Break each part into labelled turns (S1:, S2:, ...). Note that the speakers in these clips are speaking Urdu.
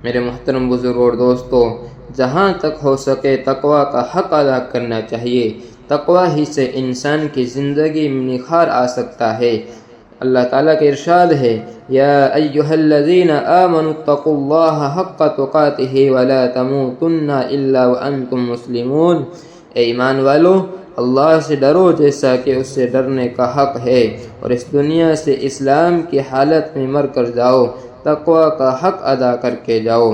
S1: میرے محترم بزرگ اور دوستو، جہاں تک ہو سکے تقوی کا حق ادا کرنا چاہیے۔ تقوی ہی سے انسان کی زندگی میں نکھار آ سکتا ہے۔ اللہ تعالیٰ کا ارشاد ہے، یا ایھا الذین آمنوا اتقوا اللہ حق تقاتہ ولا تموتن الا وانتم مسلمون۔ اے ایمان والو، اللہ سے ڈرو جیسا کہ اس سے ڈرنے کا حق ہے، اور اس دنیا سے اسلام کی حالت میں مر کر جاؤ، تقوی کا حق ادا کر کے جاؤ۔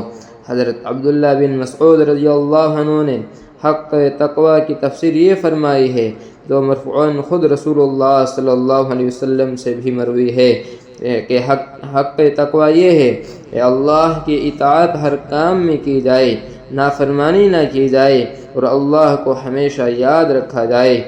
S1: حضرت عبداللہ بن مسعود رضی اللہ عنہ نے حق تقوی کی تفسیر یہ فرمائی ہے، جو مرفوعاً خود رسول اللہ صلی اللہ علیہ وسلم سے بھی مروی ہے کہ حق تقوی یہ ہے کہ اللہ کی اطاعت ہر کام میں کی جائے، نافرمانی نہ کی جائے، اور اللہ کو ہمیشہ یاد رکھا جائے،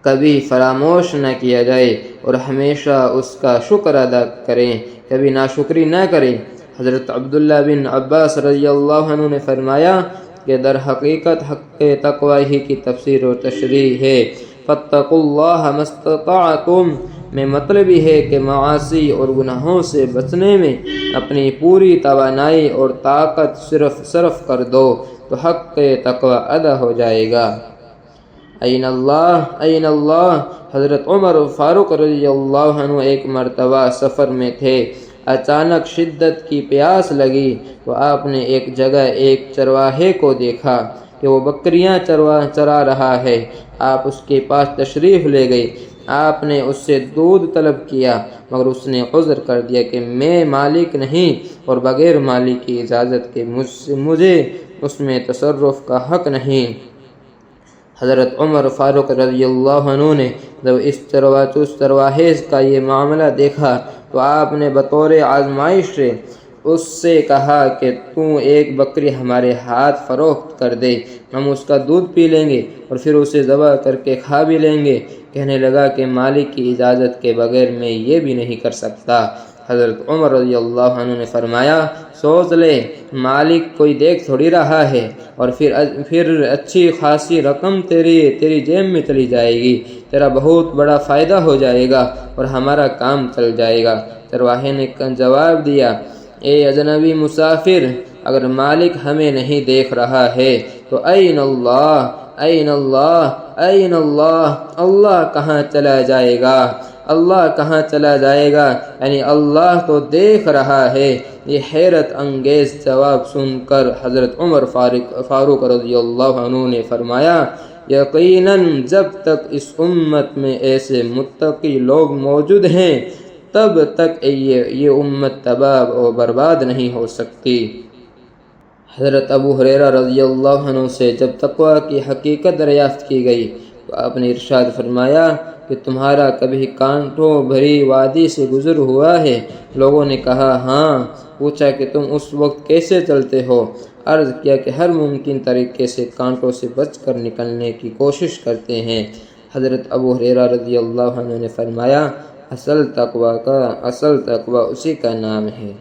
S1: کبھی فراموش نہ کیا جائے، اور ہمیشہ اس کا شکر ادا کریں، کبھی ناشکری نہ کریں۔ حضرت عبداللہ بن عباس رضی اللہ عنہ نے فرمایا کہ در حقیقت حق تقوی ہی کی تفسیر و تشریح ہے۔ فاتقوا اللہ ما استطعتم میں مطلب یہ ہے کہ معاصی اور گناہوں سے بچنے میں اپنی پوری توانائی اور طاقت صرف کر دو تو حق تقوی ادا ہو جائے گا۔ این اللہ۔ حضرت عمر فاروق رضی اللہ عنہ ایک مرتبہ سفر میں تھے۔ اچانک شدت کی پیاس لگی تو آپ نے ایک جگہ ایک چرواہے کو دیکھا کہ وہ بکریاں چرا رہا ہے۔ آپ اس کے پاس تشریف لے گئے۔ آپ نے اس سے دودھ طلب کیا، مگر اس نے عذر کر دیا کہ میں مالک نہیں، اور بغیر مالک کی اجازت کے مجھے اس میں تصرف کا حق نہیں۔ حضرت عمر فاروق رضی اللہ عنہ نے جب اس چرواہے کا یہ معاملہ دیکھا تو آپ نے بطور آزمائش اس سے کہا کہ تو ایک بکری ہمارے ہاتھ فروخت کر دے، ہم اس کا دودھ پی لیں گے اور پھر اسے ذبح کر کے کھا بھی لیں گے۔ کہنے لگا کہ مالک کی اجازت کے بغیر میں یہ بھی نہیں کر سکتا۔ حضرت عمر رضی اللہ عنہ نے فرمایا، سوچ لے، مالک کوئی دیکھ تھوڑی رہا ہے، اور پھر اچھی خاصی رقم تیری جیب میں چلی جائے گی، تیرا بہت بڑا فائدہ ہو جائے گا اور ہمارا کام چل جائے گا۔ چرواہے نے جواب دیا، اے اجنبی مسافر، اگر مالک ہمیں نہیں دیکھ رہا ہے تو این اللہ، این اللہ، این اللہ، اللہ کہاں چلا جائے گا؟ اللہ کہاں چلا جائے گا؟ یعنی اللہ تو دیکھ رہا ہے۔ یہ حیرت انگیز جواب سن کر حضرت عمر فاروق رضی اللہ عنہ نے فرمایا، یقیناً جب تک اس امت میں ایسے متقی لوگ موجود ہیں تب تک یہ امت تباہ و برباد نہیں ہو سکتی۔ حضرت ابو ہریرہ رضی اللہ عنہ سے جب تقوی کی حقیقت دریافت کی گئی تو آپ نے ارشاد فرمایا کہ تمہارا کبھی کانٹوں بھری وادی سے گزر ہوا ہے؟ لوگوں نے کہا ہاں۔ پوچھا کہ تم اس وقت کیسے چلتے ہو؟ عرض کیا کہ ہر ممکن طریقے سے کانٹوں سے بچ کر نکلنے کی کوشش کرتے ہیں۔ حضرت ابو ہریرہ رضی اللہ عنہ نے فرمایا، اصل تقوی اسی کا نام ہے۔